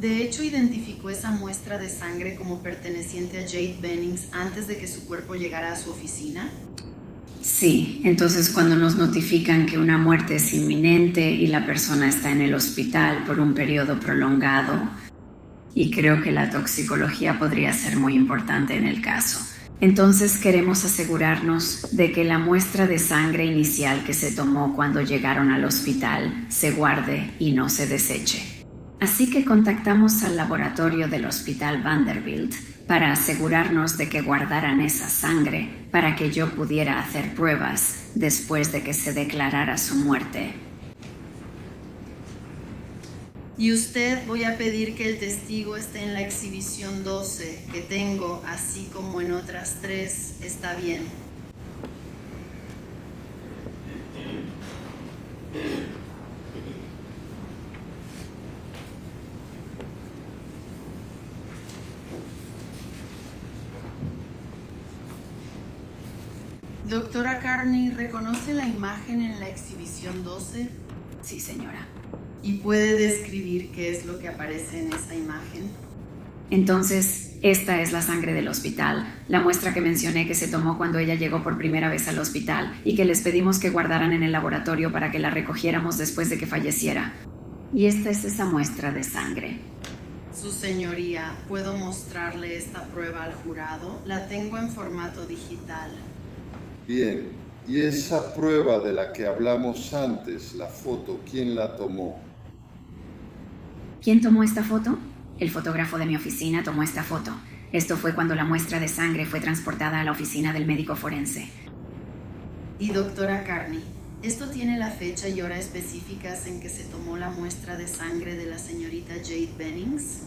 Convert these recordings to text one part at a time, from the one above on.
De hecho, identificó esa muestra de sangre como perteneciente a Jade Bennings antes de que su cuerpo llegara a su oficina. Sí, entonces cuando nos notifican que una muerte es inminente y la persona está en el hospital por un periodo prolongado, y creo que la toxicología podría ser muy importante en el caso. Entonces queremos asegurarnos de que la muestra de sangre inicial que se tomó cuando llegaron al hospital se guarde y no se deseche. Así que contactamos al laboratorio del Hospital Vanderbilt para asegurarnos de que guardaran esa sangre para que yo pudiera hacer pruebas después de que se declarara su muerte. Y usted, voy a pedir que el testigo esté en la exhibición 12 que tengo, así como en otras 3. ¿Está bien? Doctora Carney, ¿reconoce la imagen en la exhibición 12? Sí, señora. ¿Y puede describir qué es lo que aparece en esa imagen? Entonces, esta es la sangre del hospital, la muestra que mencioné que se tomó cuando ella llegó por primera vez al hospital y que les pedimos que guardaran en el laboratorio para que la recogiéramos después de que falleciera. Y esta es esa muestra de sangre. Su señoría, ¿puedo mostrarle esta prueba al jurado? La tengo en formato digital. Bien, y esa prueba de la que hablamos antes, la foto, ¿quién la tomó? ¿Quién tomó esta foto? El fotógrafo de mi oficina tomó esta foto. Esto fue cuando la muestra de sangre fue transportada a la oficina del médico forense. Y doctora Carney, ¿esto tiene la fecha y hora específicas en que se tomó la muestra de sangre de la señorita Jade Bennings?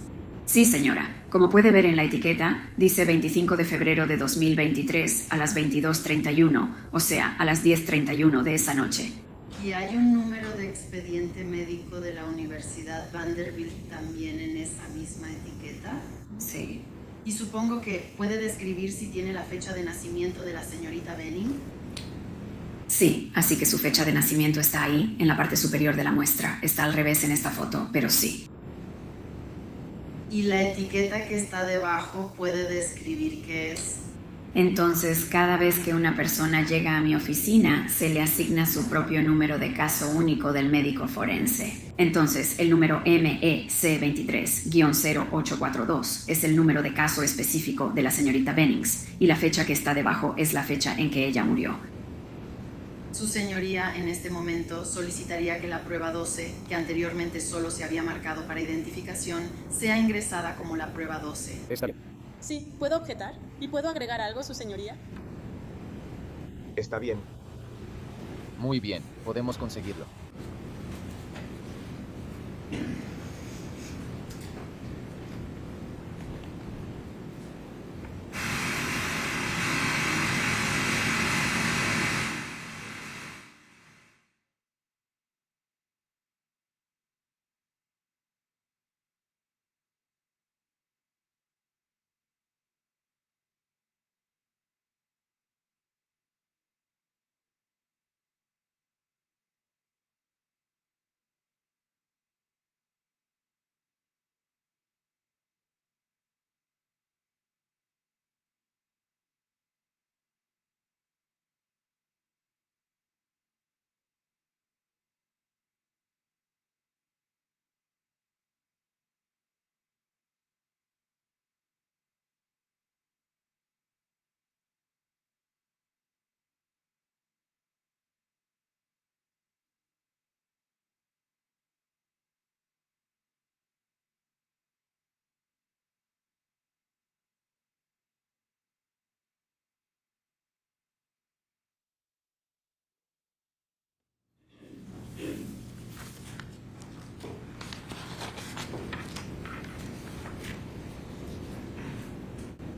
Sí, señora. Como puede ver en la etiqueta, dice 25 de febrero de 2023 a las 22:31, o sea, a las 10:31 de esa noche. ¿Y hay un número de expediente médico de la Universidad Vanderbilt también en esa misma etiqueta? Sí. Y supongo que puede describir si tiene la fecha de nacimiento de la señorita Benning. Sí, así que su fecha de nacimiento está ahí, en la parte superior de la muestra. Está al revés en esta foto, pero sí. Y la etiqueta que está debajo puede describir qué es. Entonces, cada vez que una persona llega a mi oficina, se le asigna su propio número de caso único del médico forense. Entonces, el número MEC23-0842 es el número de caso específico de la señorita Bennings, y la fecha que está debajo es la fecha en que ella murió. Su señoría, en este momento, solicitaría que la prueba 12, que anteriormente solo se había marcado para identificación, sea ingresada como la prueba 12. Está bien. Sí, ¿puedo objetar? ¿Y puedo agregar algo, su señoría? Está bien. Muy bien, podemos conseguirlo.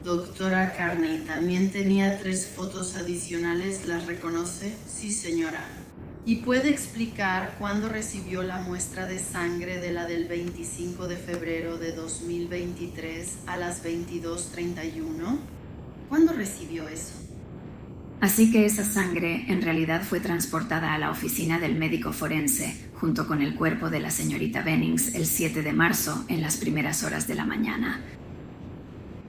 Doctora Carney, también tenía 3 fotos adicionales, ¿las reconoce? Sí, señora. ¿Y puede explicar cuándo recibió la muestra de sangre de la del 25 de febrero de 2023 a las 22:31? ¿Cuándo recibió eso? Así que esa sangre en realidad fue transportada a la oficina del médico forense, junto con el cuerpo de la señorita Bennings el 7 de marzo en las primeras horas de la mañana.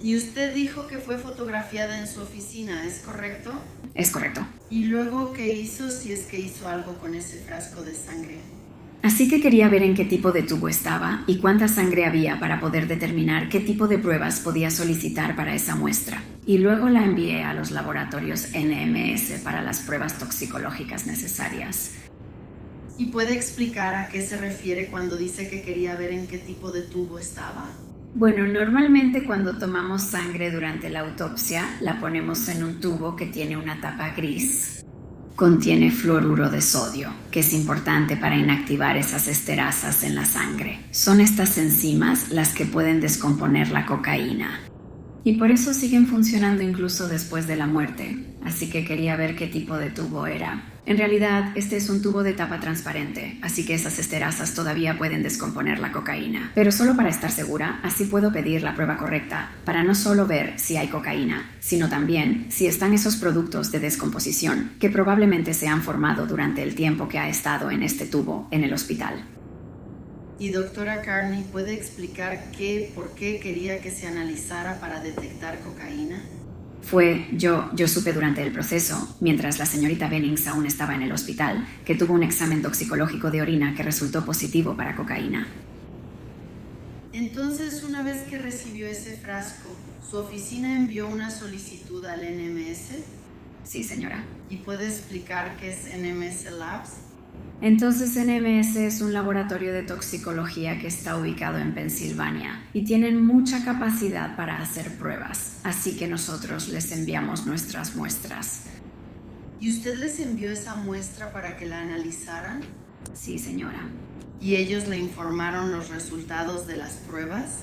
Y usted dijo que fue fotografiada en su oficina, ¿es correcto? Es correcto. ¿Y luego qué hizo, si es que hizo algo con ese frasco de sangre? Así que quería ver en qué tipo de tubo estaba y cuánta sangre había para poder determinar qué tipo de pruebas podía solicitar para esa muestra. Y luego la envié a los laboratorios NMS para las pruebas toxicológicas necesarias. ¿Y puede explicar a qué se refiere cuando dice que quería ver en qué tipo de tubo estaba? Bueno, normalmente cuando tomamos sangre durante la autopsia, la ponemos en un tubo que tiene una tapa gris. Contiene fluoruro de sodio, que es importante para inactivar esas esterasas en la sangre. Son estas enzimas las que pueden descomponer la cocaína. Y por eso siguen funcionando incluso después de la muerte. Así que quería ver qué tipo de tubo era. En realidad, este es un tubo de tapa transparente, así que esas esterasas todavía pueden descomponer la cocaína. Pero solo para estar segura, así puedo pedir la prueba correcta, para no solo ver si hay cocaína, sino también si están esos productos de descomposición que probablemente se han formado durante el tiempo que ha estado en este tubo en el hospital. Y doctora Carney, ¿puede explicar por qué quería que se analizara para detectar cocaína? Yo supe durante el proceso, mientras la señorita Bennings aún estaba en el hospital, que tuvo un examen toxicológico de orina que resultó positivo para cocaína. Entonces, una vez que recibió ese frasco, ¿su oficina envió una solicitud al NMS? Sí, señora. ¿Y puede explicar qué es NMS Labs? Entonces NMS es un laboratorio de toxicología que está ubicado en Pensilvania y tienen mucha capacidad para hacer pruebas, así que nosotros les enviamos nuestras muestras. ¿Y usted les envió esa muestra para que la analizaran? Sí, señora. ¿Y ellos le informaron los resultados de las pruebas?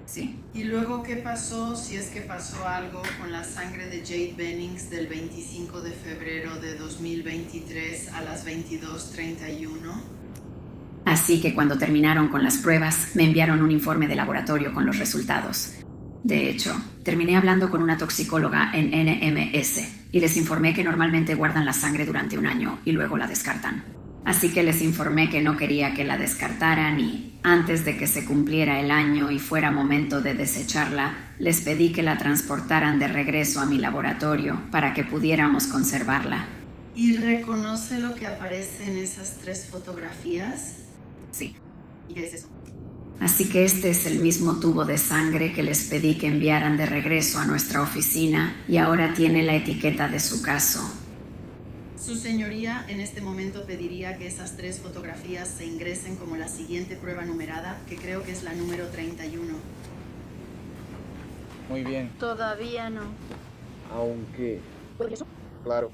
Sí. ¿Y luego qué pasó, si es que pasó algo, con la sangre de Jade Bennings del 25 de febrero de 2023 a las 22:31? Así que cuando terminaron con las pruebas, me enviaron un informe de laboratorio con los resultados. De hecho, terminé hablando con una toxicóloga en NMS y les informé que normalmente guardan la sangre durante un año y luego la descartan. Así que les informé que no quería que la descartaran y, antes de que se cumpliera el año y fuera momento de desecharla, les pedí que la transportaran de regreso a mi laboratorio para que pudiéramos conservarla. ¿Y reconoce lo que aparece en esas 3 fotografías? Sí. ¿Y qué es eso? Así que este es el mismo tubo de sangre que les pedí que enviaran de regreso a nuestra oficina y ahora tiene la etiqueta de su caso. Su señoría en este momento pediría que esas 3 fotografías se ingresen como la siguiente prueba numerada, que creo que es la número 31. Muy bien. Todavía no. Aunque... ¿Podría eso? Claro.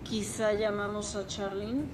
Quizá llamamos a Charlene.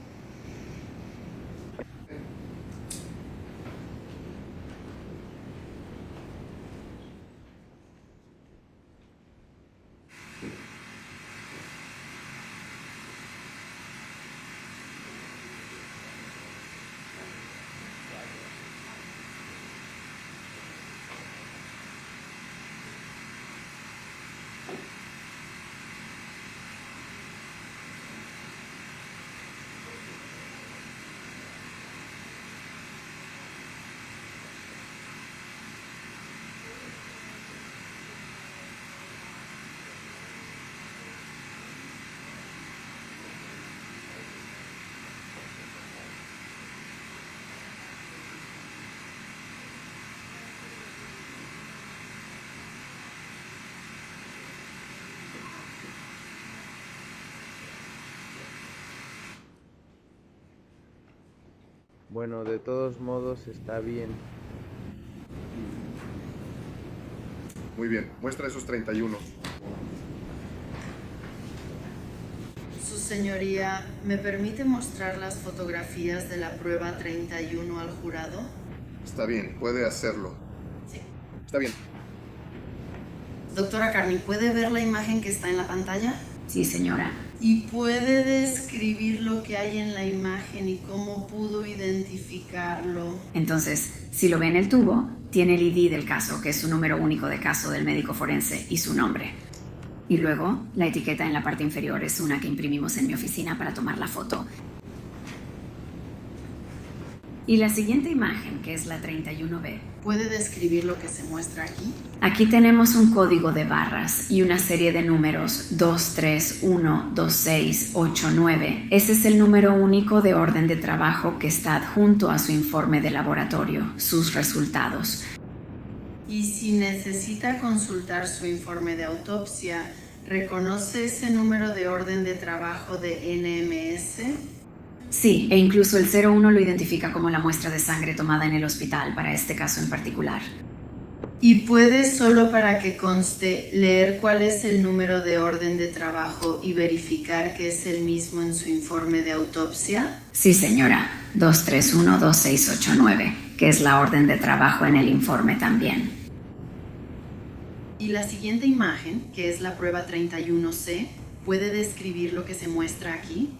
Bueno, de todos modos está bien. Muy bien, muestra esos 31. Su Su señoría, ¿me permite mostrar las fotografías de la prueba 31 al jurado? Está bien, puede hacerlo. Sí. Está bien. Doctora Carney, ¿puede ver la imagen que está en la pantalla? Sí, señora. ¿Y puede describir lo que hay en la imagen y cómo pudo identificarlo? Entonces, si lo ve en el tubo, tiene el ID del caso, que es su número único de caso del médico forense y su nombre. Y luego, la etiqueta en la parte inferior es una que imprimimos en mi oficina para tomar la foto. Y la siguiente imagen, que es la 31B. ¿Puede describir lo que se muestra aquí? Aquí tenemos un código de barras y una serie de números 2312689. Ese es el número único de orden de trabajo que está adjunto a su informe de laboratorio, sus resultados. Y si necesita consultar su informe de autopsia, ¿reconoce ese número de orden de trabajo de NMS? Sí, e incluso el 01 lo identifica como la muestra de sangre tomada en el hospital para este caso en particular. ¿Y puede, solo para que conste, leer cuál es el número de orden de trabajo y verificar que es el mismo en su informe de autopsia? Sí, señora, 2312689, que es la orden de trabajo en el informe también. Y la siguiente imagen, que es la prueba 31C, ¿puede describir lo que se muestra aquí?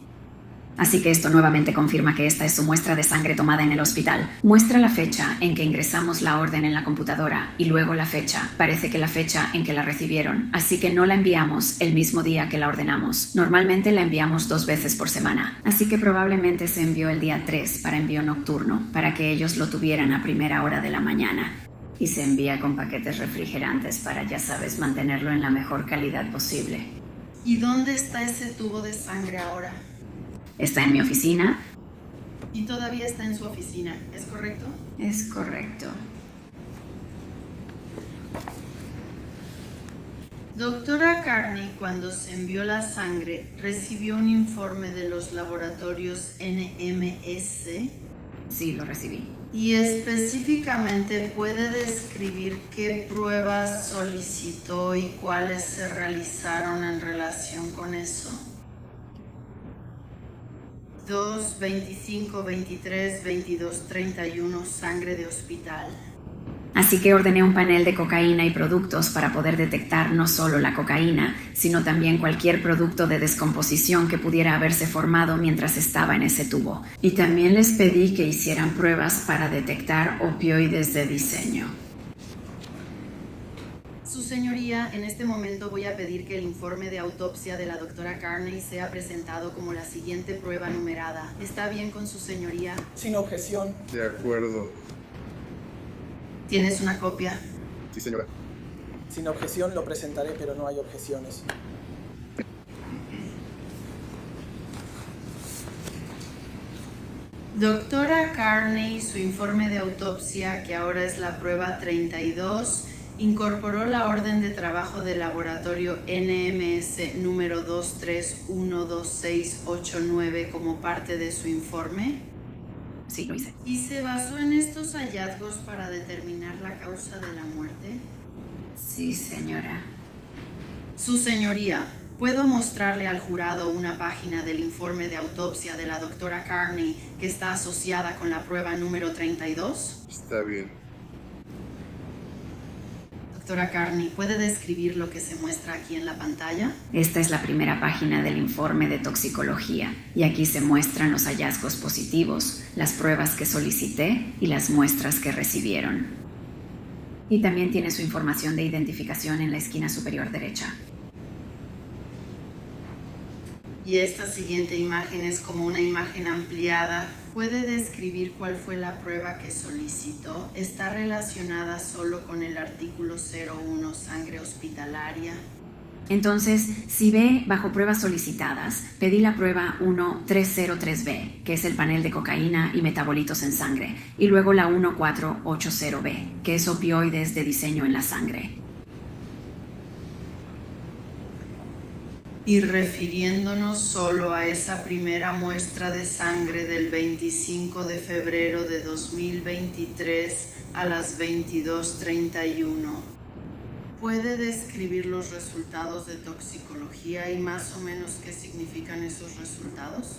Así que esto nuevamente confirma que esta es su muestra de sangre tomada en el hospital. Muestra la fecha en que ingresamos la orden en la computadora y luego la fecha. Parece que la fecha en que la recibieron, así que no la enviamos el mismo día que la ordenamos. Normalmente la enviamos 2 veces por semana, así que probablemente se envió el día 3 para envío nocturno, para que ellos lo tuvieran a primera hora de la mañana. Y se envía con paquetes refrigerantes para, ya sabes, mantenerlo en la mejor calidad posible. ¿Y dónde está ese tubo de sangre ahora? Está en mi oficina. Y todavía está en su oficina, ¿es correcto? Es correcto. Doctora Carney, cuando se envió la sangre, ¿recibió un informe de los laboratorios NMS? Sí, lo recibí. Y específicamente, ¿puede describir qué pruebas solicitó y cuáles se realizaron en relación con eso? 2, 25, 23, 22, 31, sangre de hospital. Así que ordené un panel de cocaína y productos para poder detectar no solo la cocaína, sino también cualquier producto de descomposición que pudiera haberse formado mientras estaba en ese tubo. Y también les pedí que hicieran pruebas para detectar opioides de diseño. Su señoría, en este momento voy a pedir que el informe de autopsia de la doctora Carney sea presentado como la siguiente prueba numerada. ¿Está bien con su señoría? Sin objeción. De acuerdo. ¿Tienes una copia? Sí, señora. Sin objeción lo presentaré, pero no hay objeciones. Doctora Carney, su informe de autopsia, que ahora es la prueba 32, incorporó la orden de trabajo del laboratorio NMS número 2312689 como parte de su informe. Sí, lo hice. ¿Y se basó en estos hallazgos para determinar la causa de la muerte? Sí, señora. Su señoría, ¿puedo mostrarle al jurado una página del informe de autopsia de la doctora Carney que está asociada con la prueba número 32? Está bien. Doctora Carney, ¿puede describir lo que se muestra aquí en la pantalla? Esta es la primera página del informe de toxicología y aquí se muestran los hallazgos positivos, las pruebas que solicité y las muestras que recibieron. Y también tiene su información de identificación en la esquina superior derecha. Y esta siguiente imagen es como una imagen ampliada. ¿Puede describir cuál fue la prueba que solicitó? ¿Está relacionada solo con el artículo 01, sangre hospitalaria? Entonces, si ve bajo pruebas solicitadas, pedí la prueba 1303B, que es el panel de cocaína y metabolitos en sangre, y luego la 1480B, que es opioides de diseño en la sangre. Y refiriéndonos solo a esa primera muestra de sangre del 25 de febrero de 2023 a las 22:31, ¿Puede describir los resultados de toxicología y más o menos qué significan esos resultados?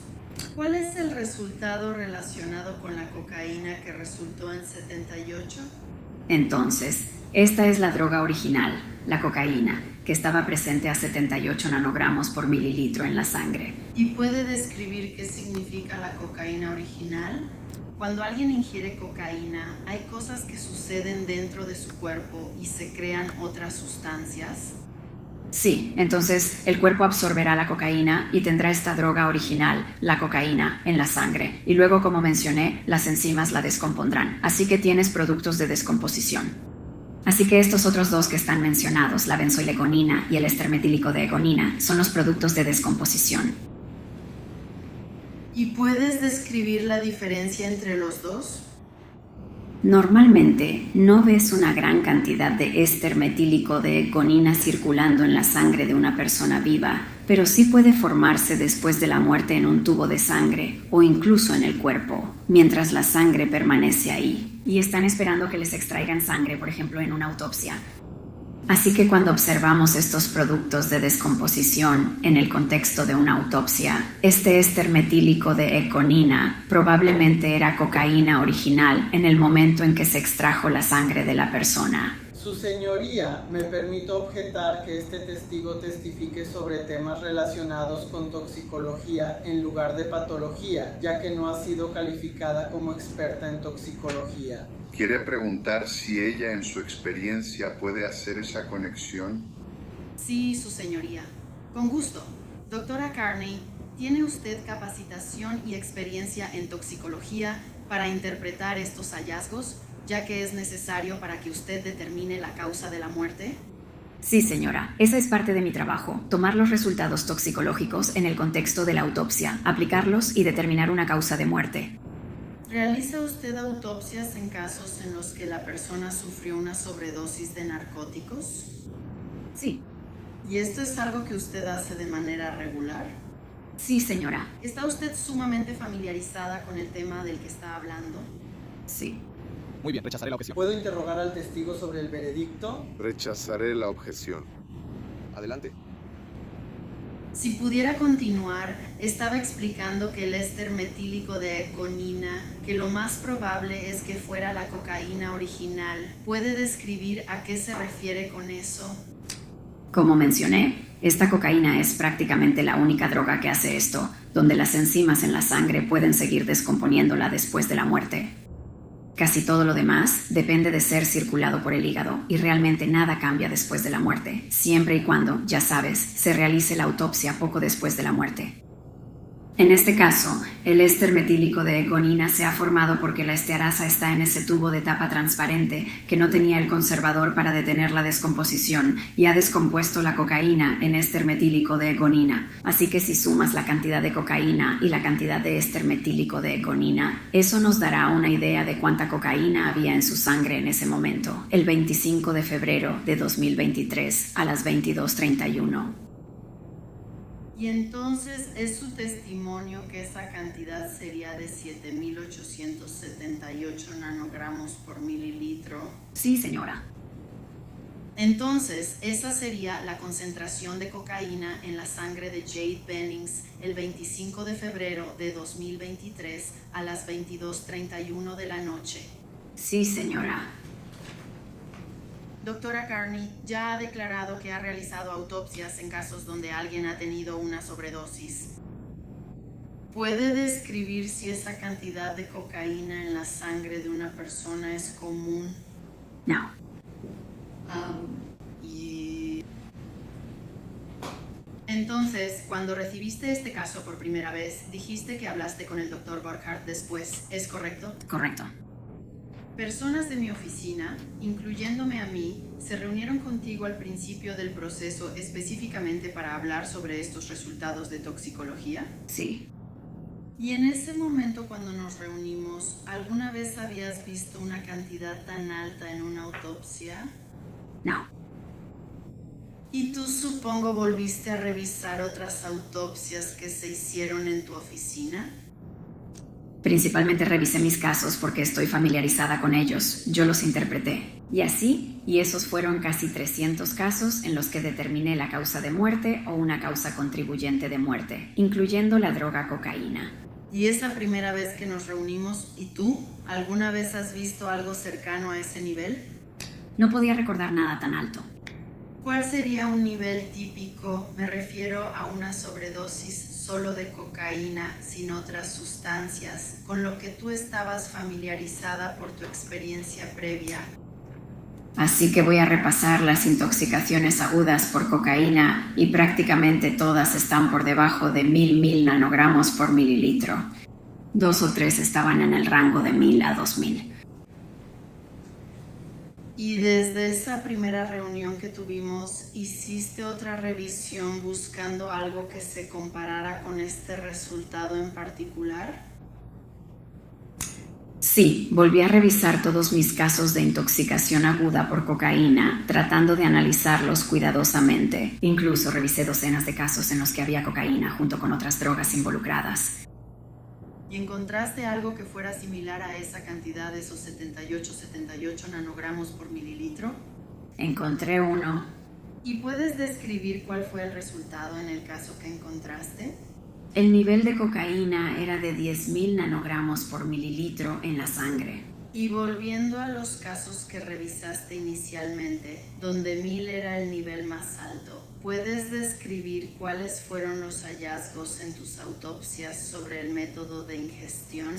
¿Cuál es el resultado relacionado con la cocaína que resultó en 78? Entonces, esta es la droga original, la cocaína, que estaba presente a 78 nanogramos por mililitro en la sangre. ¿Y puede describir qué significa la cocaína original? Cuando alguien ingiere cocaína, hay cosas que suceden dentro de su cuerpo y se crean otras sustancias. Sí, entonces el cuerpo absorberá la cocaína y tendrá esta droga original, la cocaína, en la sangre. Y luego, como mencioné, las enzimas la descompondrán. Así que tienes productos de descomposición. Así que estos otros dos que están mencionados, la benzoilegonina y el éster metílico de egonina, son los productos de descomposición. ¿Y puedes describir la diferencia entre los dos? Normalmente no ves una gran cantidad de éster metílico de egonina circulando en la sangre de una persona viva, pero sí puede formarse después de la muerte en un tubo de sangre o incluso en el cuerpo, mientras la sangre permanece ahí. Y están esperando que les extraigan sangre, por ejemplo, en una autopsia. Así que cuando observamos estos productos de descomposición en el contexto de una autopsia, este éster metílico de egonina probablemente era cocaína original en el momento en que se extrajo la sangre de la persona. Su señoría, me permito objetar que este testigo testifique sobre temas relacionados con toxicología en lugar de patología, ya que no ha sido calificada como experta en toxicología. ¿Quiere preguntar si ella en su experiencia puede hacer esa conexión? Sí, su señoría. Con gusto. Doctora Carney, ¿tiene usted capacitación y experiencia en toxicología para interpretar estos hallazgos, ya que es necesario para que usted determine la causa de la muerte? Sí, señora. Esa es parte de mi trabajo, tomar los resultados toxicológicos en el contexto de la autopsia, aplicarlos y determinar una causa de muerte. ¿Realiza usted autopsias en casos en los que la persona sufrió una sobredosis de narcóticos? Sí. ¿Y esto es algo que usted hace de manera regular? Sí, señora. ¿Está usted sumamente familiarizada con el tema del que está hablando? Sí. Muy bien, rechazaré la objeción. ¿Puedo interrogar al testigo sobre el veredicto? Rechazaré la objeción. Adelante. Si pudiera continuar, estaba explicando que el éster metílico de egonina, que lo más probable es que fuera la cocaína original. ¿Puede describir a qué se refiere con eso? Como mencioné, esta cocaína es prácticamente la única droga que hace esto, donde las enzimas en la sangre pueden seguir descomponiéndola después de la muerte. Casi todo lo demás depende de ser circulado por el hígado y realmente nada cambia después de la muerte, siempre y cuando, ya sabes, se realice la autopsia poco después de la muerte. En este caso, el éster metílico de egonina se ha formado porque la estearasa está en ese tubo de tapa transparente que no tenía el conservador para detener la descomposición y ha descompuesto la cocaína en éster metílico de egonina. Así que si sumas la cantidad de cocaína y la cantidad de éster metílico de egonina, eso nos dará una idea de cuánta cocaína había en su sangre en ese momento, el 25 de febrero de 2023 a las 22:31. Y entonces es su testimonio que esa cantidad sería de 7.878 nanogramos por mililitro. Sí, señora. Entonces, esa sería la concentración de cocaína en la sangre de Jade Bennings el 25 de febrero de 2023 a las 22:31 de la noche. Sí, señora. Doctora Carney ya ha declarado que ha realizado autopsias en casos donde alguien ha tenido una sobredosis. ¿Puede describir si esa cantidad de cocaína en la sangre de una persona es común? No. Entonces, cuando recibiste este caso por primera vez, dijiste que hablaste con el Dr. Burkhardt después, ¿es correcto? Correcto. Personas de mi oficina, incluyéndome a mí, se reunieron contigo al principio del proceso específicamente para hablar sobre estos resultados de toxicología. Sí. Y en ese momento cuando nos reunimos, ¿alguna vez habías visto una cantidad tan alta en una autopsia? No. ¿Y tú supongo volviste a revisar otras autopsias que se hicieron en tu oficina? Principalmente revisé mis casos porque estoy familiarizada con ellos. Yo los interpreté. Y esos fueron casi 300 casos en los que determiné la causa de muerte o una causa contribuyente de muerte, incluyendo la droga cocaína. Y es la primera vez que nos reunimos. ¿Y tú? ¿Alguna vez has visto algo cercano a ese nivel? No podía recordar nada tan alto. ¿Cuál sería un nivel típico? Me refiero a una sobredosis solo de cocaína, sin otras sustancias, con lo que tú estabas familiarizada por tu experiencia previa. Así que voy a repasar las intoxicaciones agudas por cocaína y prácticamente todas están por debajo de 1000 nanogramos por mililitro. 2 o 3 estaban en el rango de 1000 a 2000. Y desde esa primera reunión que tuvimos, ¿hiciste otra revisión buscando algo que se comparara con este resultado en particular? Sí, volví a revisar todos mis casos de intoxicación aguda por cocaína, tratando de analizarlos cuidadosamente. Incluso revisé docenas de casos en los que había cocaína junto con otras drogas involucradas. ¿Y encontraste algo que fuera similar a esa cantidad de esos 78 nanogramos por mililitro? Encontré uno. ¿Y puedes describir cuál fue el resultado en el caso que encontraste? El nivel de cocaína era de 10.000 nanogramos por mililitro en la sangre. Y volviendo a los casos que revisaste inicialmente, donde 1000 era el nivel más alto, ¿puedes describir cuáles fueron los hallazgos en tus autopsias sobre el método de ingestión?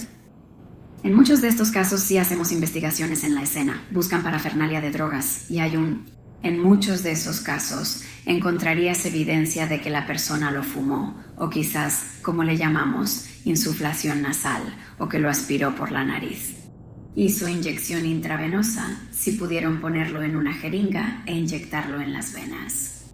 En muchos de estos casos sí hacemos investigaciones en la escena, buscan parafernalia de drogas y en muchos de esos casos encontrarías evidencia de que la persona lo fumó, o quizás, como le llamamos, insuflación nasal, o que lo aspiró por la nariz. Hizo inyección intravenosa, si pudieron ponerlo en una jeringa e inyectarlo en las venas.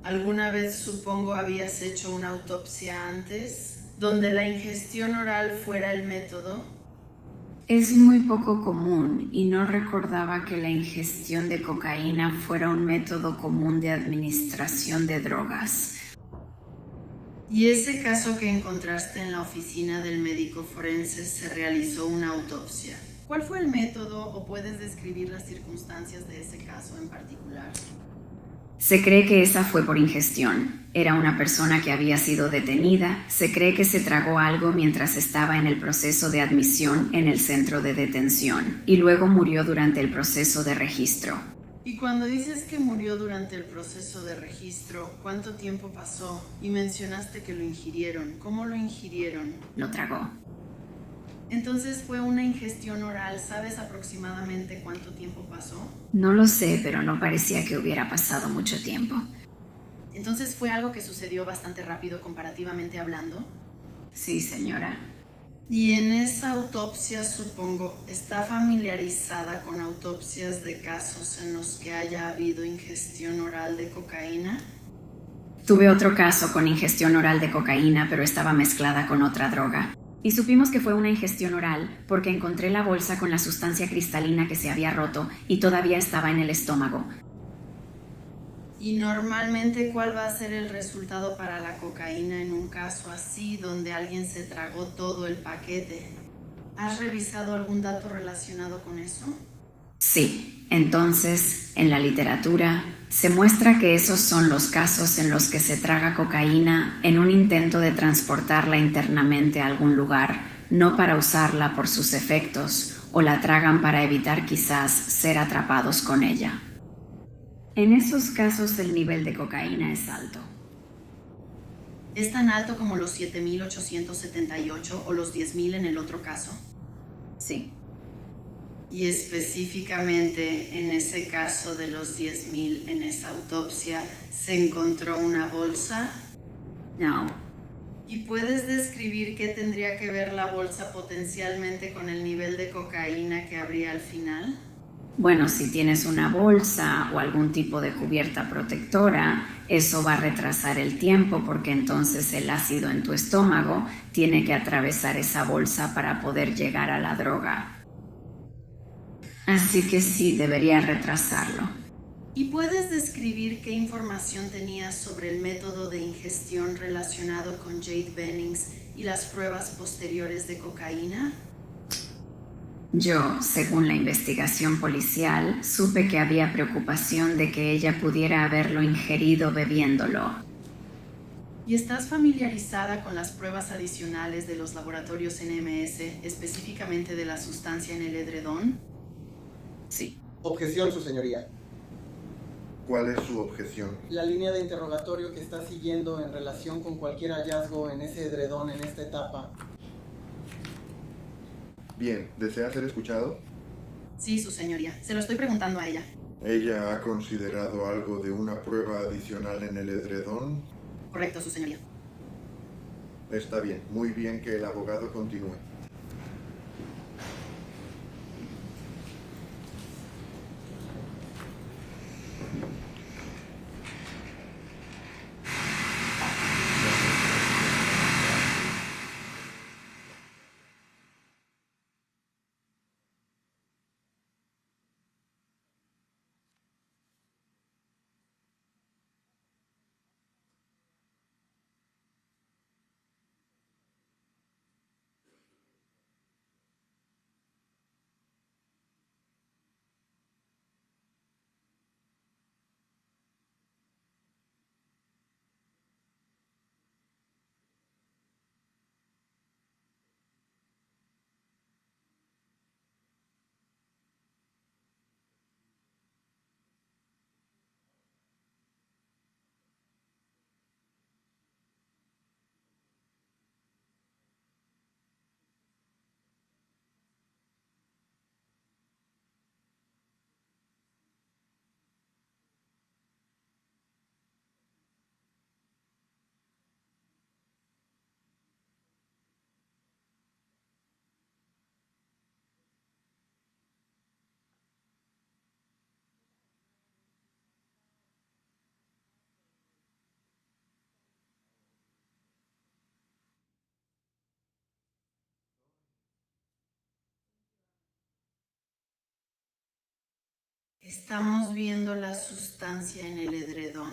¿Alguna vez, supongo, habías hecho una autopsia antes, donde la ingestión oral fuera el método? Es muy poco común y no recordaba que la ingestión de cocaína fuera un método común de administración de drogas. ¿Y ese caso que encontraste en la oficina del médico forense se realizó una autopsia? ¿Cuál fue el método o puedes describir las circunstancias de ese caso en particular? Se cree que esa fue por ingestión. Era una persona que había sido detenida. Se cree que se tragó algo mientras estaba en el proceso de admisión en el centro de detención y luego murió durante el proceso de registro. Y cuando dices que murió durante el proceso de registro, ¿cuánto tiempo pasó? Y mencionaste que lo ingirieron. ¿Cómo lo ingirieron? Lo tragó. Entonces fue una ingestión oral. ¿Sabes aproximadamente cuánto tiempo pasó? No lo sé, pero no parecía que hubiera pasado mucho tiempo. Entonces fue algo que sucedió bastante rápido comparativamente hablando. Sí, señora. Y en esa autopsia, supongo, ¿está familiarizada con autopsias de casos en los que haya habido ingestión oral de cocaína? Tuve otro caso con ingestión oral de cocaína, pero estaba mezclada con otra droga. Y supimos que fue una ingestión oral porque encontré la bolsa con la sustancia cristalina que se había roto y todavía estaba en el estómago. ¿Y normalmente cuál va a ser el resultado para la cocaína en un caso así, donde alguien se tragó todo el paquete? ¿Has revisado algún dato relacionado con eso? Sí, entonces, en la literatura, se muestra que esos son los casos en los que se traga cocaína en un intento de transportarla internamente a algún lugar, no para usarla por sus efectos, o la tragan para evitar quizás ser atrapados con ella. En esos casos el nivel de cocaína es alto. ¿Es tan alto como los 7.878 o los 10.000 en el otro caso? Sí. Y específicamente en ese caso de los 10.000 en esa autopsia, ¿se encontró una bolsa? No. ¿Y puedes describir qué tendría que ver la bolsa potencialmente con el nivel de cocaína que habría al final? Bueno, si tienes una bolsa o algún tipo de cubierta protectora, eso va a retrasar el tiempo porque entonces el ácido en tu estómago tiene que atravesar esa bolsa para poder llegar a la droga. Así que sí, debería retrasarlo. ¿Y puedes describir qué información tenías sobre el método de ingestión relacionado con Jade Bennings y las pruebas posteriores de cocaína? Yo, según la investigación policial, supe que había preocupación de que ella pudiera haberlo ingerido bebiéndolo. ¿Y estás familiarizada con las pruebas adicionales de los laboratorios NMS, específicamente de la sustancia en el edredón? Sí. Objeción, su señoría. ¿Cuál es su objeción? La línea de interrogatorio que está siguiendo en relación con cualquier hallazgo en ese edredón en esta etapa. Bien, ¿desea ser escuchado? Sí, su señoría. Se lo estoy preguntando a ella. ¿Ella ha considerado algo de una prueba adicional en el edredón? Correcto, su señoría. Está bien, muy bien que el abogado continúe. Estamos viendo la sustancia en el edredón.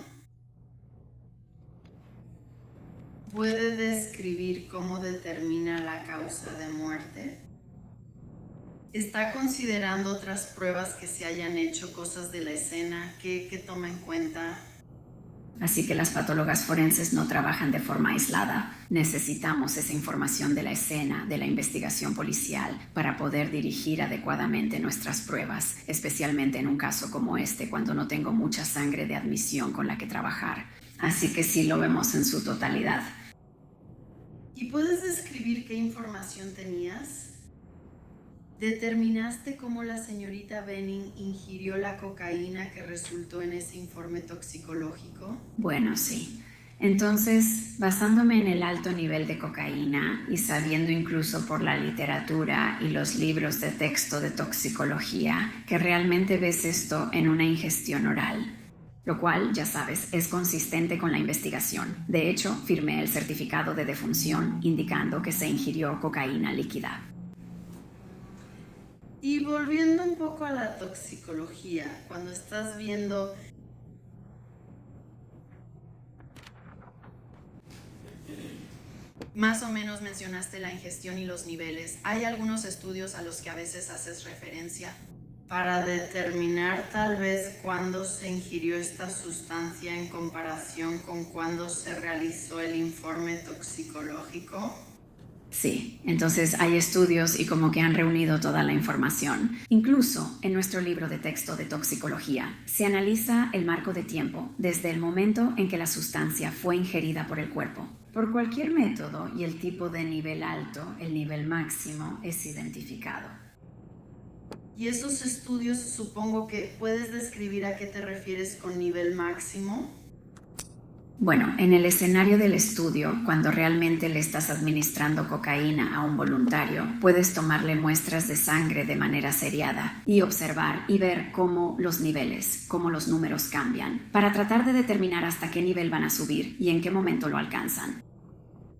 ¿Puede describir cómo determina la causa de muerte? ¿Está considerando otras pruebas que se hayan hecho, cosas de la escena que toma en cuenta? Así que las patólogas forenses no trabajan de forma aislada. Necesitamos esa información de la escena, de la investigación policial, para poder dirigir adecuadamente nuestras pruebas, especialmente en un caso como este, cuando no tengo mucha sangre de admisión con la que trabajar. Así que sí lo vemos en su totalidad. ¿Y puedes describir qué información tenías? ¿Determinaste cómo la señorita Benning ingirió la cocaína que resultó en ese informe toxicológico? Bueno, sí. Entonces, basándome en el alto nivel de cocaína y sabiendo incluso por la literatura y los libros de texto de toxicología que realmente ves esto en una ingestión oral, lo cual, ya sabes, es consistente con la investigación. De hecho, firmé el certificado de defunción indicando que se ingirió cocaína líquida. Y volviendo un poco a la toxicología, cuando estás viendo más o menos mencionaste la ingestión y los niveles. Hay algunos estudios a los que a veces haces referencia para determinar tal vez cuándo se ingirió esta sustancia en comparación con cuándo se realizó el informe toxicológico. Sí, entonces hay estudios y como que han reunido toda la información. Incluso en nuestro libro de texto de toxicología se analiza el marco de tiempo desde el momento en que la sustancia fue ingerida por el cuerpo. Por cualquier método y el tipo de nivel alto, el nivel máximo es identificado. Y esos estudios supongo que puedes describir a qué te refieres con nivel máximo. Bueno, en el escenario del estudio, cuando realmente le estás administrando cocaína a un voluntario, puedes tomarle muestras de sangre de manera seriada y observar y ver cómo los niveles, cómo los números cambian, para tratar de determinar hasta qué nivel van a subir y en qué momento lo alcanzan.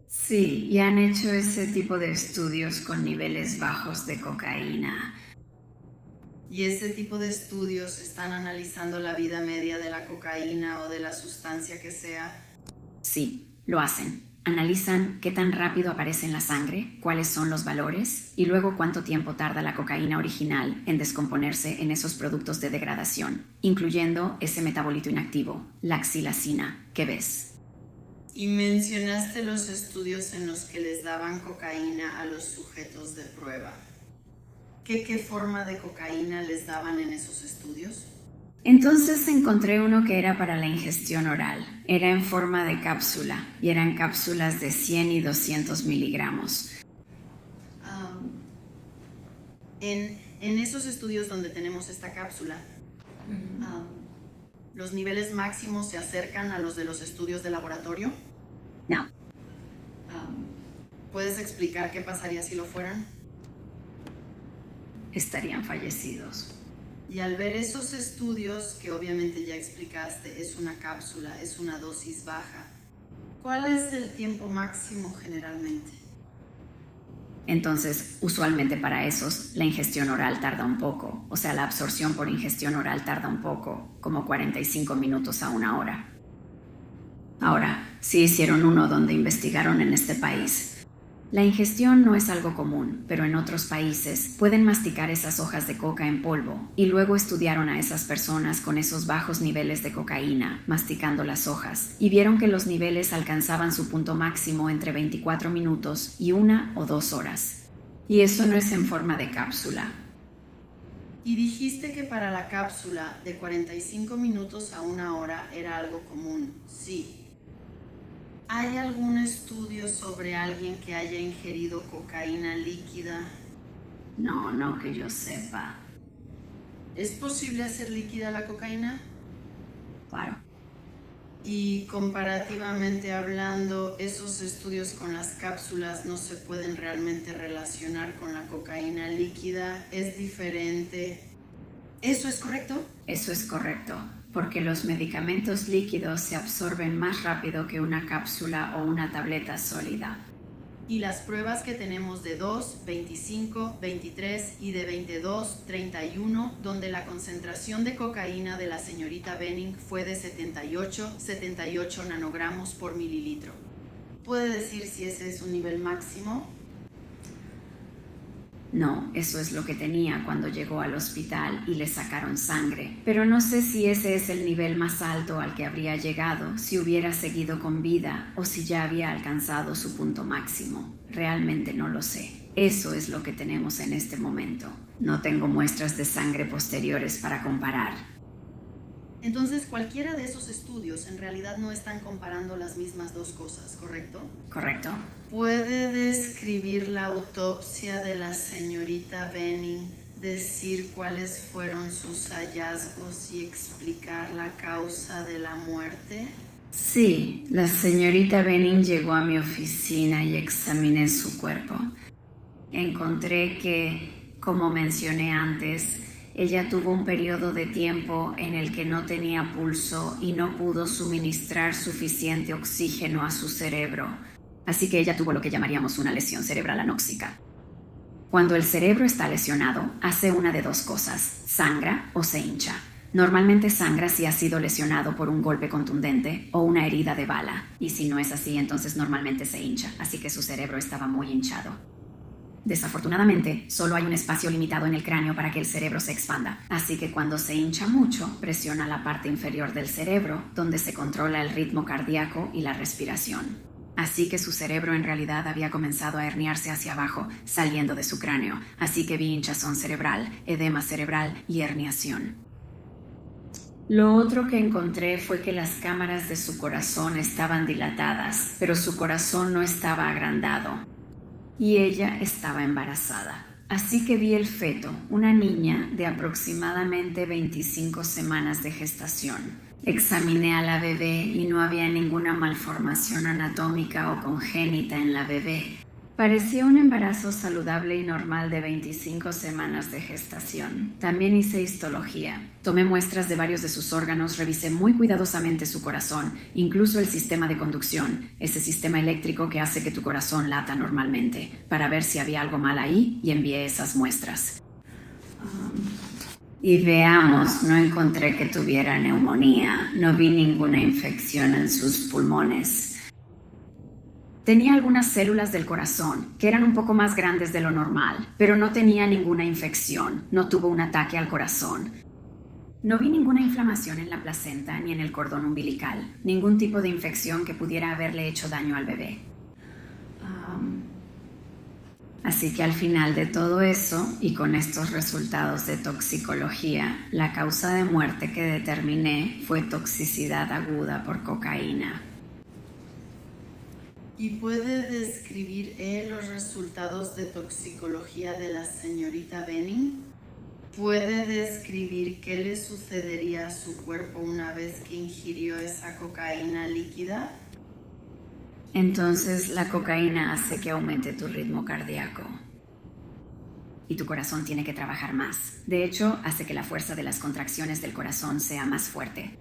Sí, y han hecho ese tipo de estudios con niveles bajos de cocaína. ¿Y ese tipo de estudios están analizando la vida media de la cocaína o de la sustancia que sea? Sí, lo hacen. Analizan qué tan rápido aparece en la sangre, cuáles son los valores y luego cuánto tiempo tarda la cocaína original en descomponerse en esos productos de degradación, incluyendo ese metabolito inactivo, la xilacina, que ves. Y mencionaste los estudios en los que les daban cocaína a los sujetos de prueba. ¿Qué forma de cocaína les daban en esos estudios? Entonces encontré uno que era para la ingestión oral. Era en forma de cápsula y eran cápsulas de 100 y 200 miligramos. En esos estudios donde tenemos esta cápsula, ¿los niveles máximos se acercan a los de los estudios de laboratorio? No. ¿Puedes explicar qué pasaría si lo fueran? Estarían fallecidos. Y al ver esos estudios, que obviamente ya explicaste, es una cápsula, es una dosis baja, ¿cuál es el tiempo máximo generalmente? Entonces, usualmente para esos, la ingestión oral tarda un poco, o sea, la absorción por ingestión oral tarda un poco, como 45 minutos a 1 hora. Ahora, sí hicieron uno donde investigaron en este país. La ingestión no es algo común, pero en otros países pueden masticar esas hojas de coca en polvo y luego estudiaron a esas personas con esos bajos niveles de cocaína, masticando las hojas, y vieron que los niveles alcanzaban su punto máximo entre 24 minutos y 1 o 2 horas. Y eso no es en forma de cápsula. Y dijiste que para la cápsula de 45 minutos a 1 hora era algo común, sí. ¿Hay algún estudio sobre alguien que haya ingerido cocaína líquida? No que yo sepa. ¿Es posible hacer líquida la cocaína? Claro. Y comparativamente hablando, esos estudios con las cápsulas no se pueden realmente relacionar con la cocaína líquida, es diferente. ¿Eso es correcto? Eso es correcto. Porque los medicamentos líquidos se absorben más rápido que una cápsula o una tableta sólida. Y las pruebas que tenemos de 2, 25, 23 y de 22, 31, donde la concentración de cocaína de la señorita Benning fue de 78 nanogramos por mililitro. ¿Puede decir si ese es un nivel máximo? No, eso es lo que tenía cuando llegó al hospital y le sacaron sangre. Pero no sé si ese es el nivel más alto al que habría llegado si hubiera seguido con vida o si ya había alcanzado su punto máximo. Realmente no lo sé. Eso es lo que tenemos en este momento. No tengo muestras de sangre posteriores para comparar. Entonces, cualquiera de esos estudios en realidad no están comparando las mismas dos cosas, ¿correcto? Correcto. ¿Puede describir la autopsia de la señorita Benning, decir cuáles fueron sus hallazgos y explicar la causa de la muerte? Sí, la señorita Benning llegó a mi oficina y examiné su cuerpo. Encontré que, como mencioné antes, ella tuvo un periodo de tiempo en el que no tenía pulso y no pudo suministrar suficiente oxígeno a su cerebro. Así que ella tuvo lo que llamaríamos una lesión cerebral anóxica. Cuando el cerebro está lesionado, hace una de dos cosas: sangra o se hincha. Normalmente sangra si ha sido lesionado por un golpe contundente o una herida de bala. Y si no es así, entonces normalmente se hincha. Así que su cerebro estaba muy hinchado. Desafortunadamente, solo hay un espacio limitado en el cráneo para que el cerebro se expanda. Así que cuando se hincha mucho, presiona la parte inferior del cerebro, donde se controla el ritmo cardíaco y la respiración. Así que su cerebro en realidad había comenzado a herniarse hacia abajo, saliendo de su cráneo. Así que vi hinchazón cerebral, edema cerebral y herniación. Lo otro que encontré fue que las cámaras de su corazón estaban dilatadas, pero su corazón no estaba agrandado. Y ella estaba embarazada. Así que vi el feto, una niña de aproximadamente 25 semanas de gestación. Examiné a la bebé y no había ninguna malformación anatómica o congénita en la bebé. Parecía un embarazo saludable y normal de 25 semanas de gestación. También hice histología. Tomé muestras de varios de sus órganos, revisé muy cuidadosamente su corazón, incluso el sistema de conducción, ese sistema eléctrico que hace que tu corazón lata normalmente, para ver si había algo mal ahí, y envié esas muestras. Y veamos, no encontré que tuviera neumonía, no vi ninguna infección en sus pulmones. Tenía algunas células del corazón que eran un poco más grandes de lo normal, pero no tenía ninguna infección, no tuvo un ataque al corazón. No vi ninguna inflamación en la placenta ni en el cordón umbilical, ningún tipo de infección que pudiera haberle hecho daño al bebé. Así que al final de todo eso, y con estos resultados de toxicología, la causa de muerte que determiné fue toxicidad aguda por cocaína. ¿Y puede describir los resultados de toxicología de la señorita Benning? ¿Puede describir qué le sucedería a su cuerpo una vez que ingirió esa cocaína líquida? Entonces la cocaína hace que aumente tu ritmo cardíaco. Y tu corazón tiene que trabajar más. De hecho, hace que la fuerza de las contracciones del corazón sea más fuerte.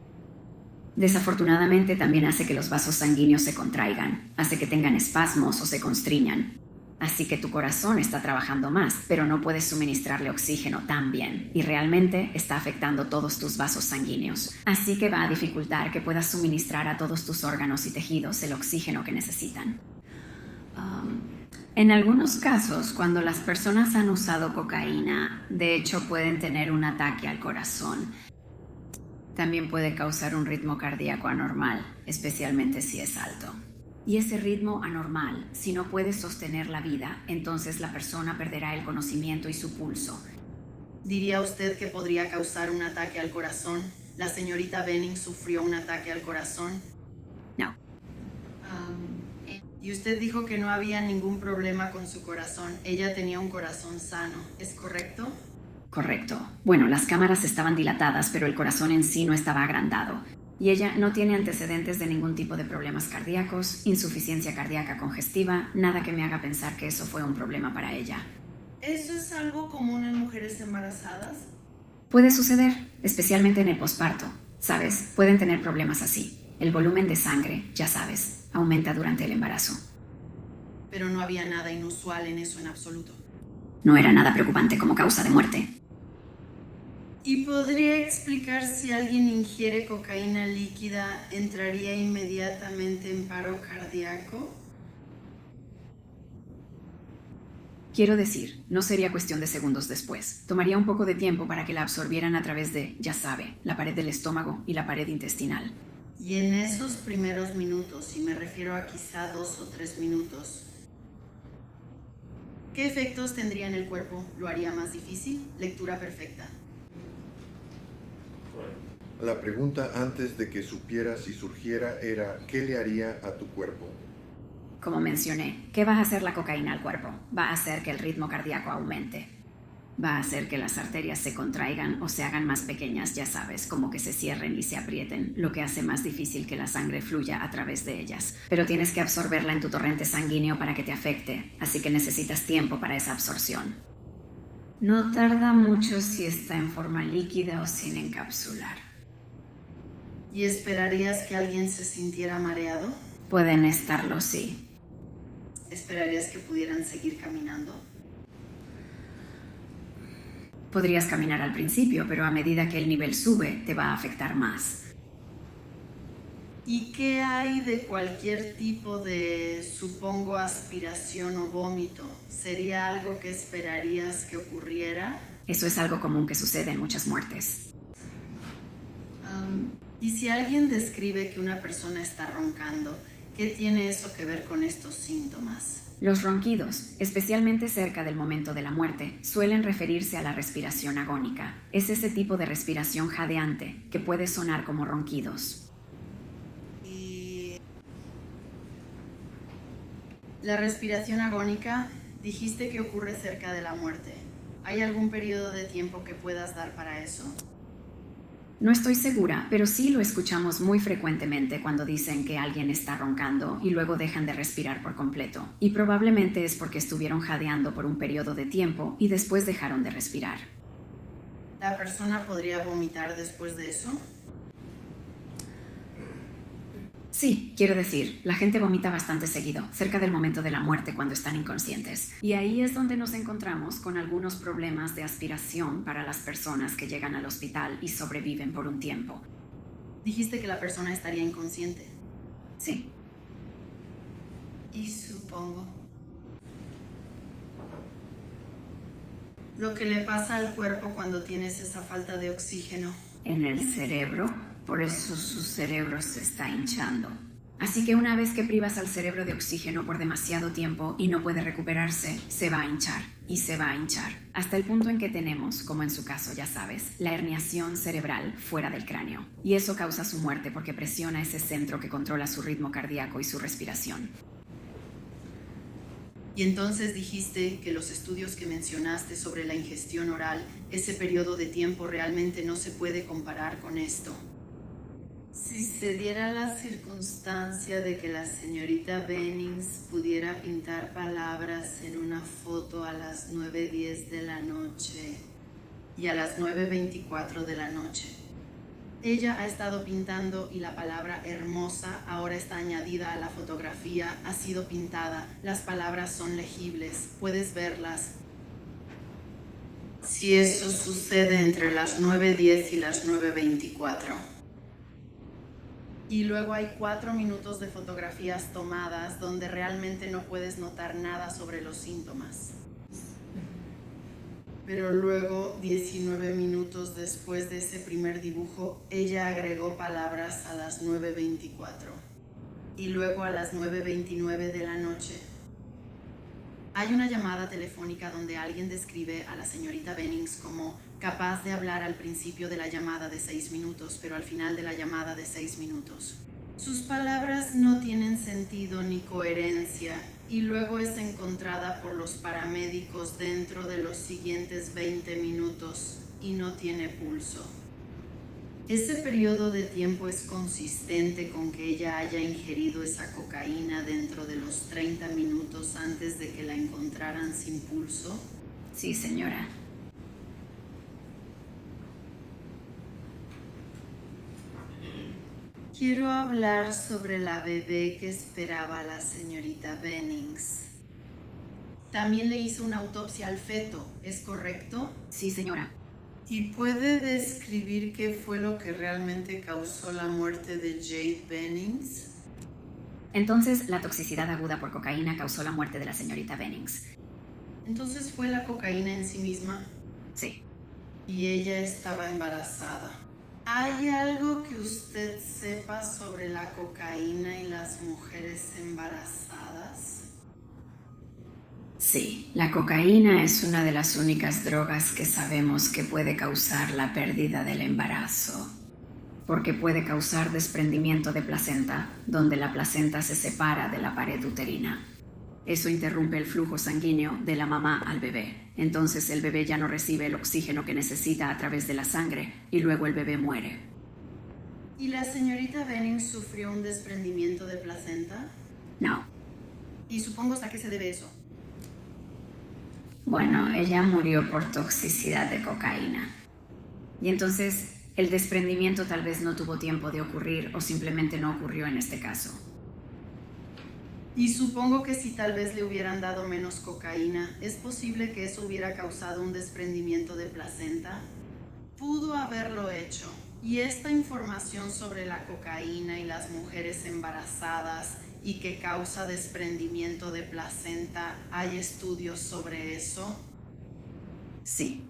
Desafortunadamente también hace que los vasos sanguíneos se contraigan, hace que tengan espasmos o se constriñan. Así que tu corazón está trabajando más, pero no puedes suministrarle oxígeno tan bien, y realmente está afectando todos tus vasos sanguíneos. Así que va a dificultar que puedas suministrar a todos tus órganos y tejidos el oxígeno que necesitan. En algunos casos, cuando las personas han usado cocaína, de hecho pueden tener un ataque al corazón. También puede causar un ritmo cardíaco anormal, especialmente si es alto. Y ese ritmo anormal, si no puede sostener la vida, entonces la persona perderá el conocimiento y su pulso. ¿Diría usted que podría causar un ataque al corazón? ¿La señorita Benning sufrió un ataque al corazón? No. Y usted dijo que no había ningún problema con su corazón. Ella tenía un corazón sano, ¿es correcto? Correcto. Bueno, las cámaras estaban dilatadas, pero el corazón en sí no estaba agrandado. Y ella no tiene antecedentes de ningún tipo de problemas cardíacos, insuficiencia cardíaca congestiva, nada que me haga pensar que eso fue un problema para ella. ¿Eso es algo común en mujeres embarazadas? Puede suceder, especialmente en el posparto. ¿Sabes? Pueden tener problemas así. El volumen de sangre, ya sabes, aumenta durante el embarazo. Pero no había nada inusual en eso en absoluto. No era nada preocupante como causa de muerte. ¿Y podría explicar si alguien ingiere cocaína líquida, entraría inmediatamente en paro cardíaco? Quiero decir, no sería cuestión de segundos después. Tomaría un poco de tiempo para que la absorbieran a través de, ya sabe, la pared del estómago y la pared intestinal. Y en esos primeros minutos, y me refiero a quizá 2 o 3 minutos, ¿qué efectos tendría en el cuerpo? ¿Lo haría más difícil? Lectura perfecta. La pregunta antes de que supieras y surgiera era, ¿qué le haría a tu cuerpo? Como mencioné, ¿qué va a hacer la cocaína al cuerpo? Va a hacer que el ritmo cardíaco aumente. Va a hacer que las arterias se contraigan o se hagan más pequeñas, ya sabes, como que se cierren y se aprieten, lo que hace más difícil que la sangre fluya a través de ellas. Pero tienes que absorberla en tu torrente sanguíneo para que te afecte, así que necesitas tiempo para esa absorción. No tarda mucho si está en forma líquida o sin encapsular. ¿Y esperarías que alguien se sintiera mareado? Pueden estarlo, sí. ¿Esperarías que pudieran seguir caminando? Podrías caminar al principio, pero a medida que el nivel sube, te va a afectar más. ¿Y qué hay de cualquier tipo de, supongo, aspiración o vómito? ¿Sería algo que esperarías que ocurriera? Eso es algo común que sucede en muchas muertes. ¿Y si alguien describe que una persona está roncando, qué tiene eso que ver con estos síntomas? Los ronquidos, especialmente cerca del momento de la muerte, suelen referirse a la respiración agónica. Es ese tipo de respiración jadeante que puede sonar como ronquidos. Y la respiración agónica, dijiste que ocurre cerca de la muerte. ¿Hay algún periodo de tiempo que puedas dar para eso? No estoy segura, pero sí lo escuchamos muy frecuentemente cuando dicen que alguien está roncando y luego dejan de respirar por completo. Y probablemente es porque estuvieron jadeando por un periodo de tiempo y después dejaron de respirar. ¿La persona podría vomitar después de eso? Sí, quiero decir, la gente vomita bastante seguido, cerca del momento de la muerte cuando están inconscientes. Y ahí es donde nos encontramos con algunos problemas de aspiración para las personas que llegan al hospital y sobreviven por un tiempo. Dijiste que la persona estaría inconsciente. Sí. Y supongo. Lo que le pasa al cuerpo cuando tienes esa falta de oxígeno. En el cerebro, por eso su cerebro se está hinchando. Así que una vez que privas al cerebro de oxígeno por demasiado tiempo y no puede recuperarse, se va a hinchar y se va a hinchar. Hasta el punto en que tenemos, como en su caso ya sabes, la herniación cerebral fuera del cráneo. Y eso causa su muerte porque presiona ese centro que controla su ritmo cardíaco y su respiración. Y entonces dijiste que los estudios que mencionaste sobre la ingestión oral, ese periodo de tiempo realmente no se puede comparar con esto. Si se diera la circunstancia de que la señorita Bennings pudiera pintar palabras en una foto a las 9:10 de la noche y a las 9:24 de la noche. Ella ha estado pintando y la palabra hermosa ahora está añadida a la fotografía, ha sido pintada, las palabras son legibles, puedes verlas. Si eso sucede entre las 9:10 y las 9:24. Y luego hay 4 minutos de fotografías tomadas donde realmente no puedes notar nada sobre los síntomas. Pero luego, 19 minutos después de ese primer dibujo, ella agregó palabras a las 9:24 y luego a las 9:29 de la noche. Hay una llamada telefónica donde alguien describe a la señorita Bennings como capaz de hablar al principio de la llamada de 6 minutos, pero al final de la llamada de 6 minutos. Sus palabras no tienen sentido ni coherencia y luego es encontrada por los paramédicos dentro de los siguientes 20 minutos y no tiene pulso. Ese periodo de tiempo es consistente con que ella haya ingerido esa cocaína dentro de los 30 minutos antes de que la encontraran sin pulso. Sí, señora. Quiero hablar sobre la bebé que esperaba la señorita Bennings. También le hizo una autopsia al feto, ¿es correcto? Sí, señora. ¿Y puede describir qué fue lo que realmente causó la muerte de Jade Bennings? Entonces, la toxicidad aguda por cocaína causó la muerte de la señorita Bennings. Entonces, ¿fue la cocaína en sí misma? Sí. Y ella estaba embarazada. ¿Hay algo que usted sepa sobre la cocaína y las mujeres embarazadas? Sí, la cocaína es una de las únicas drogas que sabemos que puede causar la pérdida del embarazo, porque puede causar desprendimiento de placenta, donde la placenta se separa de la pared uterina. Eso interrumpe el flujo sanguíneo de la mamá al bebé. Entonces el bebé ya no recibe el oxígeno que necesita a través de la sangre y luego el bebé muere. ¿Y la señorita Bennings sufrió un desprendimiento de placenta? No. Y supongo hasta qué se debe eso. Bueno, ella murió por toxicidad de cocaína. Y entonces el desprendimiento tal vez no tuvo tiempo de ocurrir o simplemente no ocurrió en este caso. Y supongo que si tal vez le hubieran dado menos cocaína, ¿es posible que eso hubiera causado un desprendimiento de placenta? Pudo haberlo hecho. Y esta información sobre la cocaína y las mujeres embarazadas y que causa desprendimiento de placenta, ¿hay estudios sobre eso? Sí.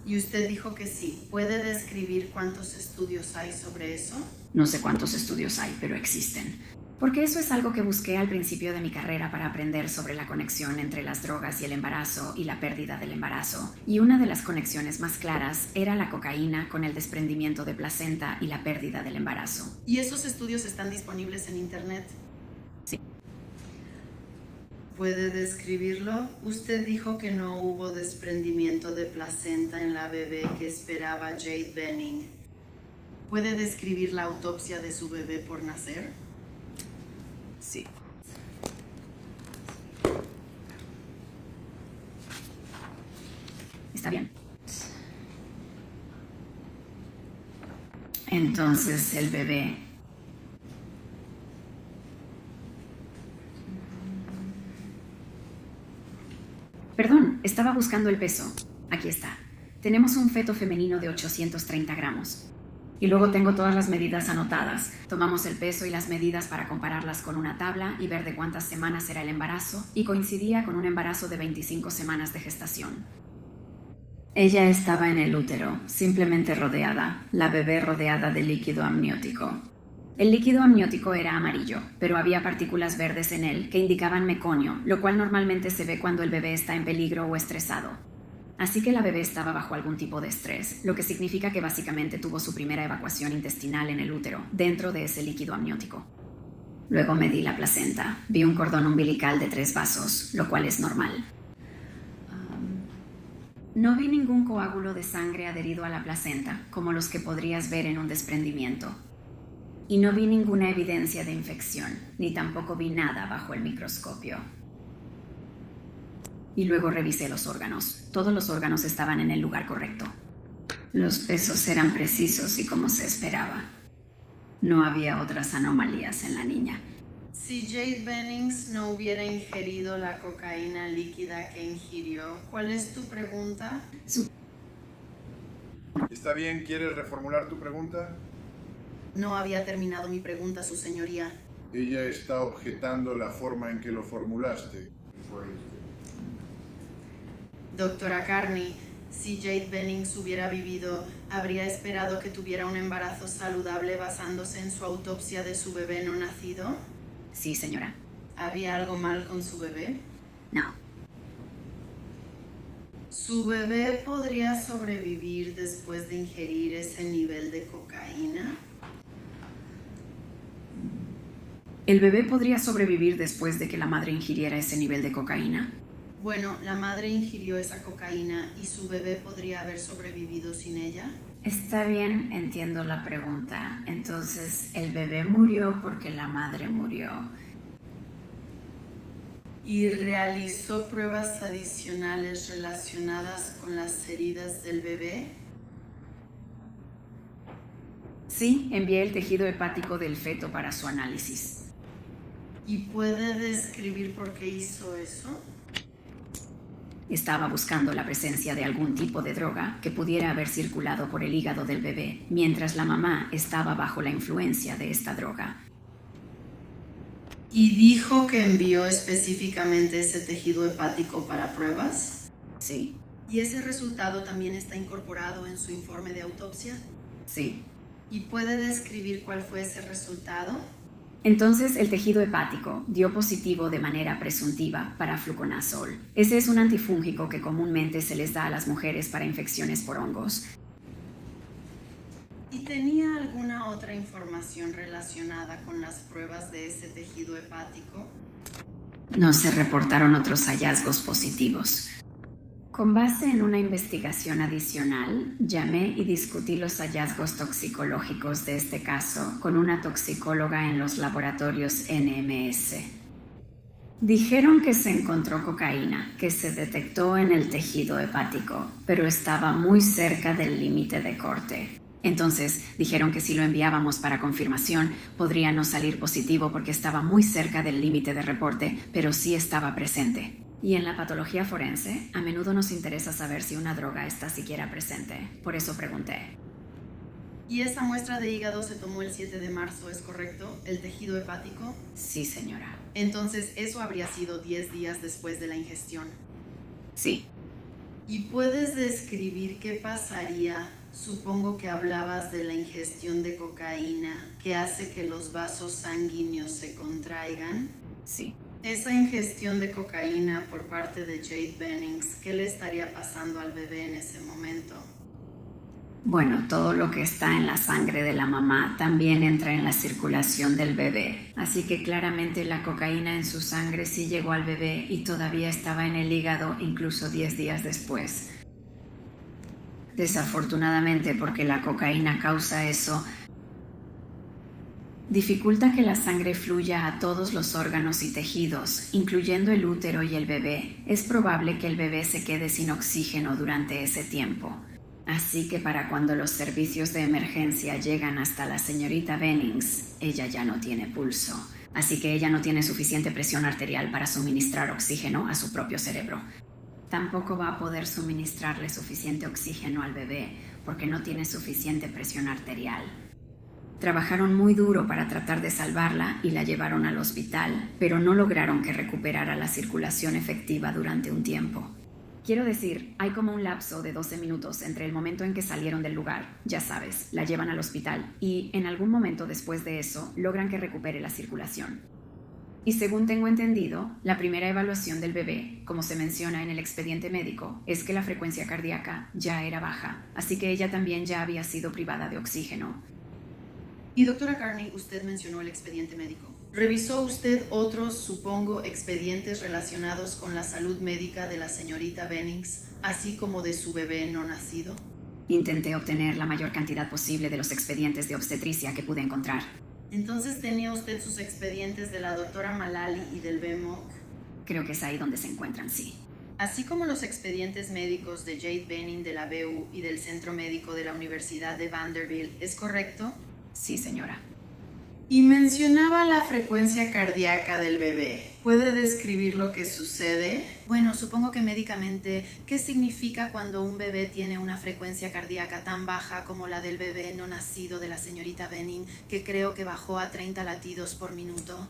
Y usted dijo que sí. ¿Puede describir cuántos estudios hay sobre eso? No sé cuántos estudios hay, pero existen. Porque eso es algo que busqué al principio de mi carrera para aprender sobre la conexión entre las drogas y el embarazo y la pérdida del embarazo. Y una de las conexiones más claras era la cocaína con el desprendimiento de placenta y la pérdida del embarazo. ¿Y esos estudios están disponibles en internet? Sí. ¿Puede describirlo? Usted dijo que no hubo desprendimiento de placenta en la bebé que esperaba Jade Benning. ¿Puede describir la autopsia de su bebé por nacer? Sí. Está bien. Entonces el bebé... Perdón, estaba buscando el peso. Aquí está. Tenemos un feto femenino de 830 gramos. Y luego tengo todas las medidas anotadas. Tomamos el peso y las medidas para compararlas con una tabla y ver de cuántas semanas era el embarazo, y coincidía con un embarazo de 25 semanas de gestación. Ella estaba en el útero, simplemente rodeada, la bebé rodeada de líquido amniótico. El líquido amniótico era amarillo, pero había partículas verdes en él que indicaban meconio, lo cual normalmente se ve cuando el bebé está en peligro o estresado. Así que la bebé estaba bajo algún tipo de estrés, lo que significa que básicamente tuvo su primera evacuación intestinal en el útero, dentro de ese líquido amniótico. Luego medí la placenta. Vi un cordón umbilical de 3 vasos, lo cual es normal. No vi ningún coágulo de sangre adherido a la placenta, como los que podrías ver en un desprendimiento. Y no vi ninguna evidencia de infección, ni tampoco vi nada bajo el microscopio. Y luego revisé los órganos. Todos los órganos estaban en el lugar correcto. Los pesos eran precisos y como se esperaba. No había otras anomalías en la niña. Si Jade Bennings no hubiera ingerido la cocaína líquida que ingirió, ¿cuál es tu pregunta? ¿Está bien? ¿Quieres reformular tu pregunta? No había terminado mi pregunta, su señoría. Ella está objetando la forma en que lo formulaste. Doctora Carney, si Jade Bennings hubiera vivido, ¿habría esperado que tuviera un embarazo saludable basándose en su autopsia de su bebé no nacido? Sí, señora. ¿Había algo mal con su bebé? No. ¿Su bebé podría sobrevivir después de ingerir ese nivel de cocaína? ¿El bebé podría sobrevivir después de que la madre ingiriera ese nivel de cocaína? Bueno, la madre ingirió esa cocaína y su bebé podría haber sobrevivido sin ella. Está bien, entiendo la pregunta. Entonces, ¿el bebé murió porque la madre murió? ¿Y realizó pruebas adicionales relacionadas con las heridas del bebé? Sí, envié el tejido hepático del feto para su análisis. ¿Y puede describir por qué hizo eso? Estaba buscando la presencia de algún tipo de droga que pudiera haber circulado por el hígado del bebé, mientras la mamá estaba bajo la influencia de esta droga. ¿Y dijo que envió específicamente ese tejido hepático para pruebas? Sí. ¿Y ese resultado también está incorporado en su informe de autopsia? Sí. ¿Y puede describir cuál fue ese resultado? Entonces, el tejido hepático dio positivo de manera presuntiva para fluconazol. Ese es un antifúngico que comúnmente se les da a las mujeres para infecciones por hongos. ¿Y tenía alguna otra información relacionada con las pruebas de ese tejido hepático? No se reportaron otros hallazgos positivos. Con base en una investigación adicional, llamé y discutí los hallazgos toxicológicos de este caso con una toxicóloga en los laboratorios NMS. Dijeron que se encontró cocaína, que se detectó en el tejido hepático, pero estaba muy cerca del límite de corte. Entonces, dijeron que si lo enviábamos para confirmación, podría no salir positivo porque estaba muy cerca del límite de reporte, pero sí estaba presente. Y en la patología forense, a menudo nos interesa saber si una droga está siquiera presente. Por eso pregunté. ¿Y esa muestra de hígado se tomó el 7 de marzo, es correcto? ¿El tejido hepático? Sí, señora. Entonces, eso habría sido 10 días después de la ingestión. Sí. ¿Y puedes describir qué pasaría? Supongo que hablabas de la ingestión de cocaína, que hace que los vasos sanguíneos se contraigan. Sí. Esa ingestión de cocaína por parte de Jade Bennings, ¿qué le estaría pasando al bebé en ese momento? Bueno, todo lo que está en la sangre de la mamá también entra en la circulación del bebé. Así que claramente la cocaína en su sangre sí llegó al bebé y todavía estaba en el hígado incluso 10 días después. Desafortunadamente, porque la cocaína causa eso, dificulta que la sangre fluya a todos los órganos y tejidos, incluyendo el útero y el bebé. Es probable que el bebé se quede sin oxígeno durante ese tiempo. Así que para cuando los servicios de emergencia llegan hasta la señorita Bennings, ella ya no tiene pulso. Así que ella no tiene suficiente presión arterial para suministrar oxígeno a su propio cerebro. Tampoco va a poder suministrarle suficiente oxígeno al bebé, porque no tiene suficiente presión arterial. Trabajaron muy duro para tratar de salvarla y la llevaron al hospital, pero no lograron que recuperara la circulación efectiva durante un tiempo. Quiero decir, hay como un lapso de 12 minutos entre el momento en que salieron del lugar, ya sabes, la llevan al hospital, y en algún momento después de eso logran que recupere la circulación. Y según tengo entendido, la primera evaluación del bebé, como se menciona en el expediente médico, es que la frecuencia cardíaca ya era baja, así que ella también ya había sido privada de oxígeno. Y doctora Carney, usted mencionó el expediente médico. ¿Revisó usted otros, supongo, expedientes relacionados con la salud médica de la señorita Bennings, así como de su bebé no nacido? Intenté obtener la mayor cantidad posible de los expedientes de obstetricia que pude encontrar. Entonces, ¿tenía usted sus expedientes de la doctora Malali y del BMOC? Creo que es ahí donde se encuentran, sí. Así como los expedientes médicos de Jade Benning de la BU y del Centro Médico de la Universidad de Vanderbilt, ¿es correcto? Sí, señora. Y mencionaba la frecuencia cardíaca del bebé. ¿Puede describir lo que sucede? Bueno, supongo que médicamente, ¿qué significa cuando un bebé tiene una frecuencia cardíaca tan baja como la del bebé no nacido de la señorita Benning, que creo que bajó a 30 latidos por minuto?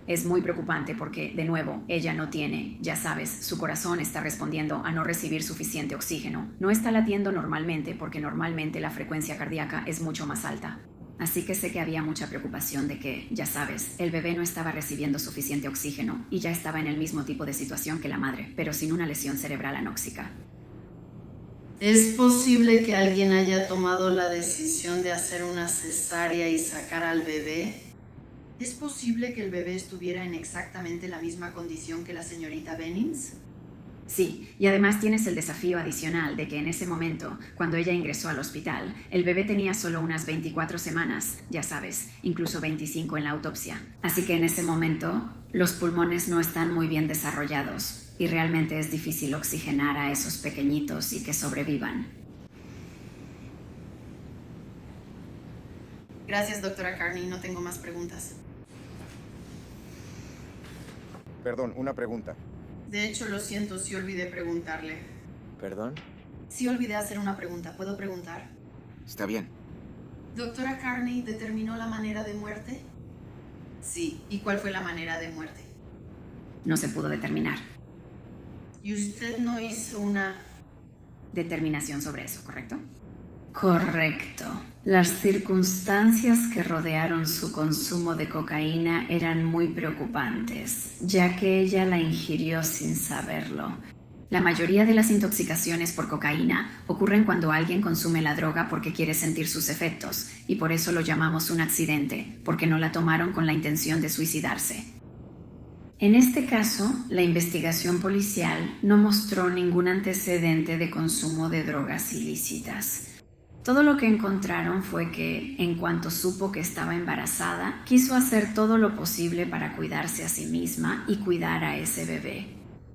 Es muy preocupante porque, de nuevo, ella no tiene, ya sabes, su corazón está respondiendo a no recibir suficiente oxígeno. No está latiendo normalmente porque normalmente la frecuencia cardíaca es mucho más alta. Así que sé que había mucha preocupación de que, ya sabes, el bebé no estaba recibiendo suficiente oxígeno y ya estaba en el mismo tipo de situación que la madre, pero sin una lesión cerebral anóxica. ¿Es posible que alguien haya tomado la decisión de hacer una cesárea y sacar al bebé? ¿Es posible que el bebé estuviera en exactamente la misma condición que la señorita Bennings? Sí, y además tienes el desafío adicional de que en ese momento, cuando ella ingresó al hospital, el bebé tenía solo unas 24 semanas, ya sabes, incluso 25 en la autopsia. Así que en ese momento, los pulmones no están muy bien desarrollados y realmente es difícil oxigenar a esos pequeñitos y que sobrevivan. Gracias, doctora Carney, no tengo más preguntas. Perdón, una pregunta. De hecho, lo siento, sí olvidé preguntarle. ¿Perdón? Sí olvidé hacer una pregunta. ¿Puedo preguntar? Está bien. ¿Doctora Carney determinó la manera de muerte? Sí. ¿Y cuál fue la manera de muerte? No se pudo determinar. ¿Y usted no hizo una determinación sobre eso, correcto? Correcto. Las circunstancias que rodearon su consumo de cocaína eran muy preocupantes, ya que ella la ingirió sin saberlo. La mayoría de las intoxicaciones por cocaína ocurren cuando alguien consume la droga porque quiere sentir sus efectos, y por eso lo llamamos un accidente, porque no la tomaron con la intención de suicidarse. En este caso, la investigación policial no mostró ningún antecedente de consumo de drogas ilícitas. Todo lo que encontraron fue que, en cuanto supo que estaba embarazada, quiso hacer todo lo posible para cuidarse a sí misma y cuidar a ese bebé.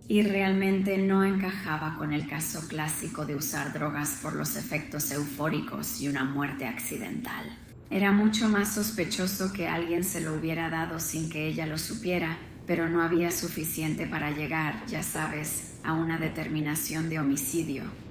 Y realmente no encajaba con el caso clásico de usar drogas por los efectos eufóricos y una muerte accidental. Era mucho más sospechoso que alguien se lo hubiera dado sin que ella lo supiera, pero no había suficiente para llegar, ya sabes, a una determinación de homicidio.